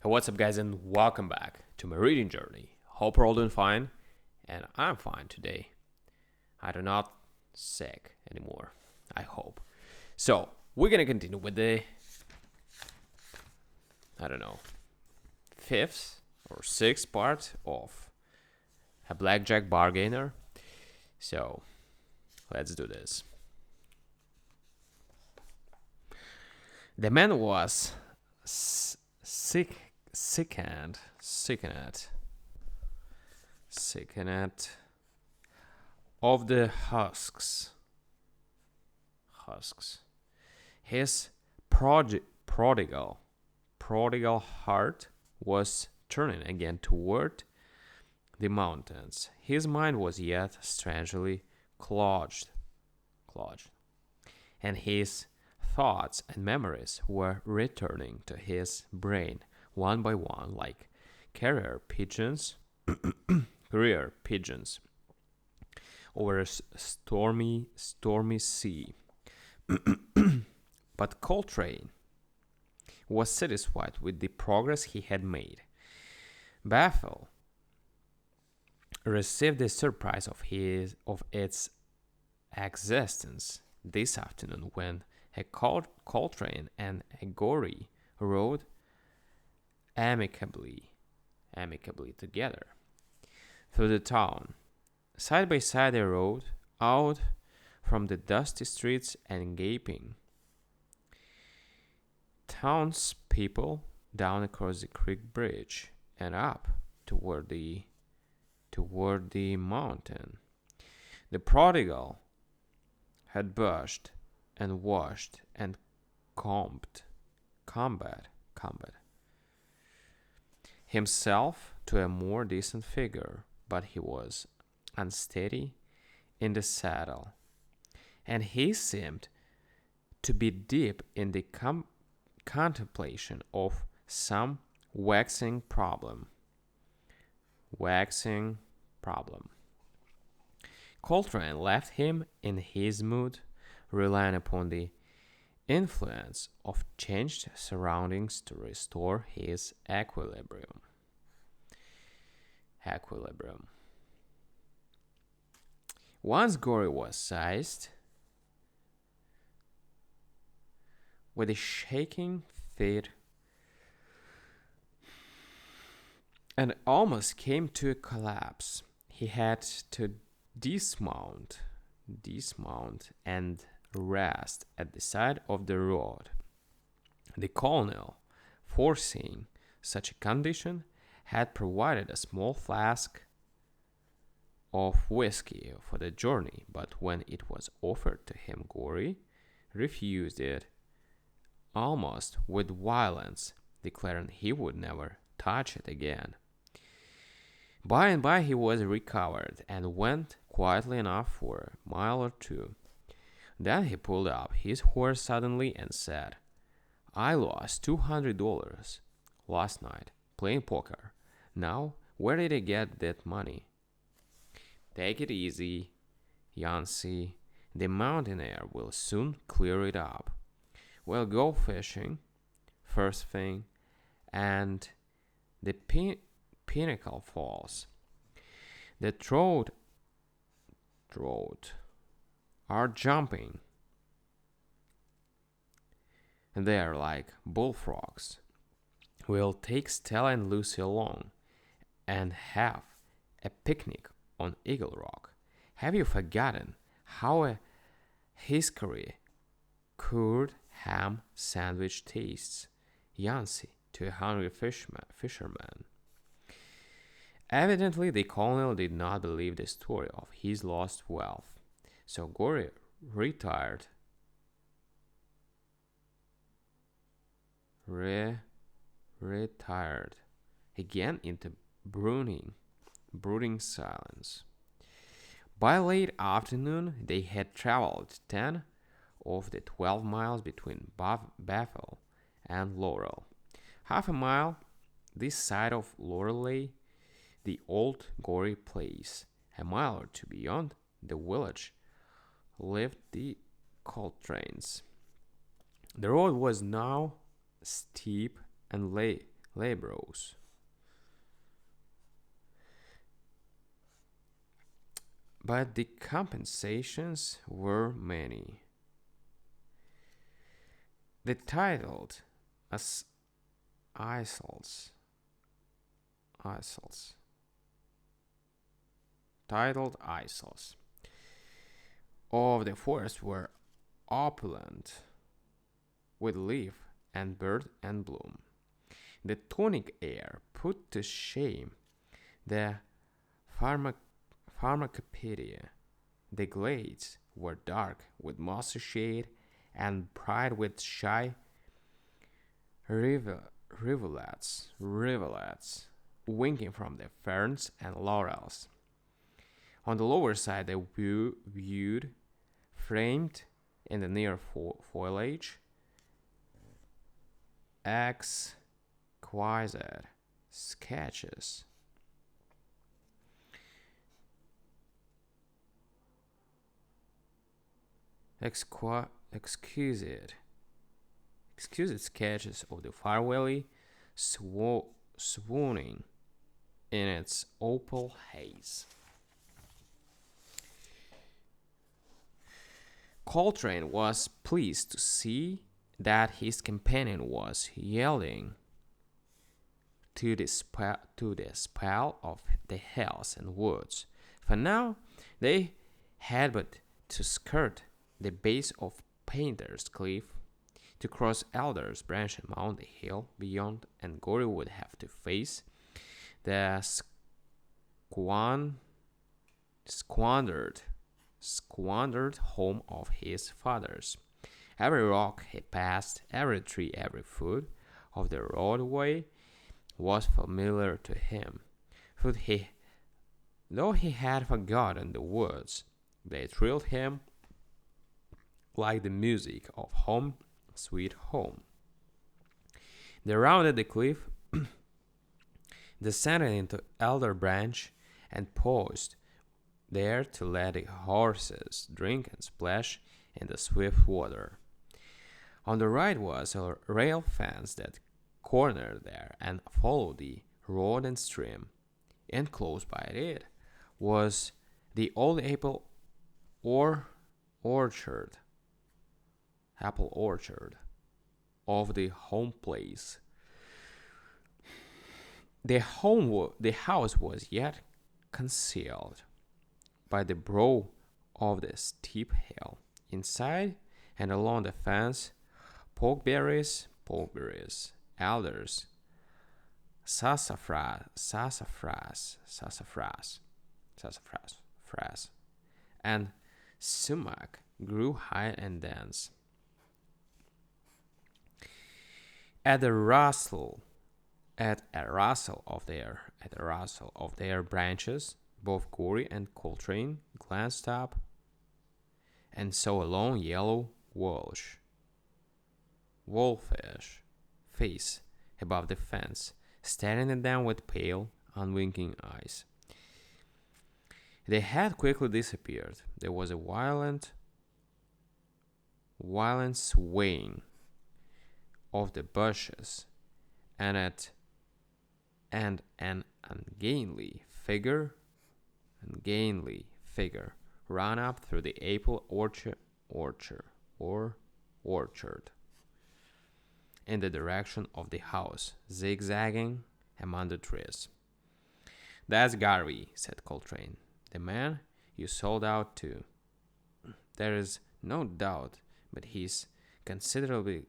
Hey, what's up, guys, and welcome back to my reading journey. Hope you're all doing fine, and I'm fine today. I do not sick anymore, I hope. So, we're gonna continue with the, fifth or sixth part of a Blackjack bargainer. So, let's do this. The man was sickened of the husks. His prodigal heart was turning again toward the mountains. His mind was yet strangely clogged, and his thoughts and memories were returning to his brain one by one like carrier pigeons over a stormy sea. But Coltrane was satisfied with the progress he had made. Baffle received the surprise of its existence this afternoon when a Coltrane and a Gorey rode amicably together through the town. Side by side they rode out from the dusty streets and gaping townspeople down across the creek bridge and up toward the mountain. The prodigal had brushed and washed and combed himself to a more decent figure, but he was unsteady in the saddle, and he seemed to be deep in the contemplation of some waxing problem. Coltrane left him in his mood, relying upon the influence of changed surroundings to restore his equilibrium. Once Gory was seized with a shaking fit and almost came to a collapse. He had to dismount and rest at the side of the road. The colonel, foreseeing such a condition, had provided a small flask of whiskey for the journey, but when it was offered to him, Gory refused it almost with violence, declaring he would never touch it again. By and by he was recovered and went quietly enough for a mile or two. Then he pulled up his horse suddenly and said, "I lost $200 last night playing poker. Now, where did I get that money?" "Take it easy, Yancy. The mountain air will soon clear it up. We'll go fishing first thing, and the Pinnacle Falls. The trout are jumping, and they are like bullfrogs. We'll take Stella and Lucy along and have a picnic on Eagle Rock. Have you forgotten how a hickory cured ham sandwich tastes, Yancy, to a hungry fisherman?" Evidently, the colonel did not believe the story of his lost wealth, so Gory retired again into brooding silence. By late afternoon, they had traveled 10 of the 12 miles between Bethel and Laurel. Half a mile this side of Laurel lay the old Gory place. A mile or two beyond the village lived the Coltranes. The road was now steep and laborers. But the compensations were many. They titled as isles, isles, titled isles of the forest were opulent with leaf and bird and bloom. The tonic air put to shame the pharmac- pharmacopoeia. The glades were dark with mossy shade and bright with shy rivulets winking from the ferns and laurels. On the lower side, they viewed, framed in the near foliage, exquisite sketches. Exquisite, exquisite sketches of the Far Valley swooning in its opal haze. Coltrane was pleased to see that his companion was yielding to the spell of the hills and woods, for now they had but to skirt the base of Painter's Cliff, to cross Elder's Branch and mount the hill beyond, and Gory would have to face the squandered home of his fathers. Every rock he passed, every tree, every foot of the roadway was familiar to him. Though he had forgotten the words, they thrilled him like the music of Home, Sweet Home. They rounded the cliff, descended into Elder Branch, and paused there to let the horses drink and splash in the swift water. On the right was a rail fence that cornered there and followed the road and stream, and close by it was the old orchard, apple orchard of the home place. The house was yet concealed by the brow of the steep hill. Inside and along the fence, pokeberries, alders, sassafras, and sumac grew high and dense. At a rustle of their branches, both Gory and Coltrane glanced up and saw a long yellow wolfish face above the fence, staring at them with pale, unwinking eyes. They had quickly disappeared. There was a violent swaying of the bushes, and an ungainly figure ran up through the apple orchard in the direction of the house, zigzagging among the trees. "That's Garvey," said Coltrane, "the man you sold out to. There is no doubt but he's considerably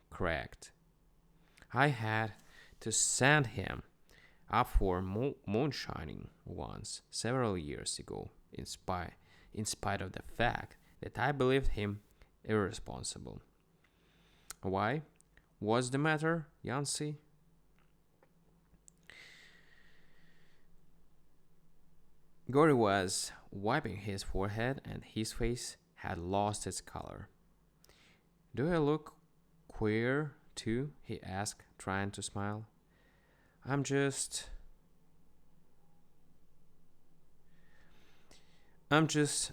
cracked. I had to send him up for moonshining once, several years ago, in spite of the fact that I believed him irresponsible." "Why? What's the matter, Yancy?" Gory was wiping his forehead, and his face had lost its color. "Do I look queer, too?" he asked, trying to smile. I'm just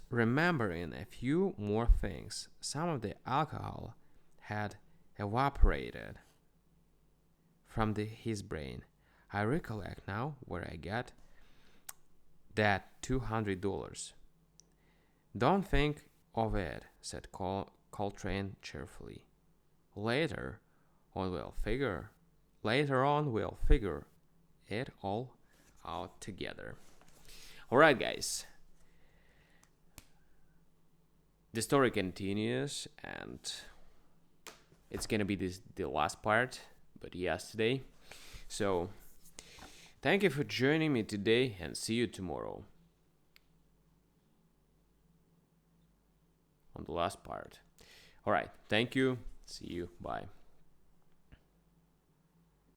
remembering a few more things. Some of the alcohol had evaporated from his brain. I recollect now where I got that $200. Don't think of it, said Coltrane cheerfully. Later on we'll figure it all out together. Alright guys. The story continues and it's gonna be the last part, but yesterday. So thank you for joining me today and see you tomorrow on the last part. Alright, thank you. See you. Bye.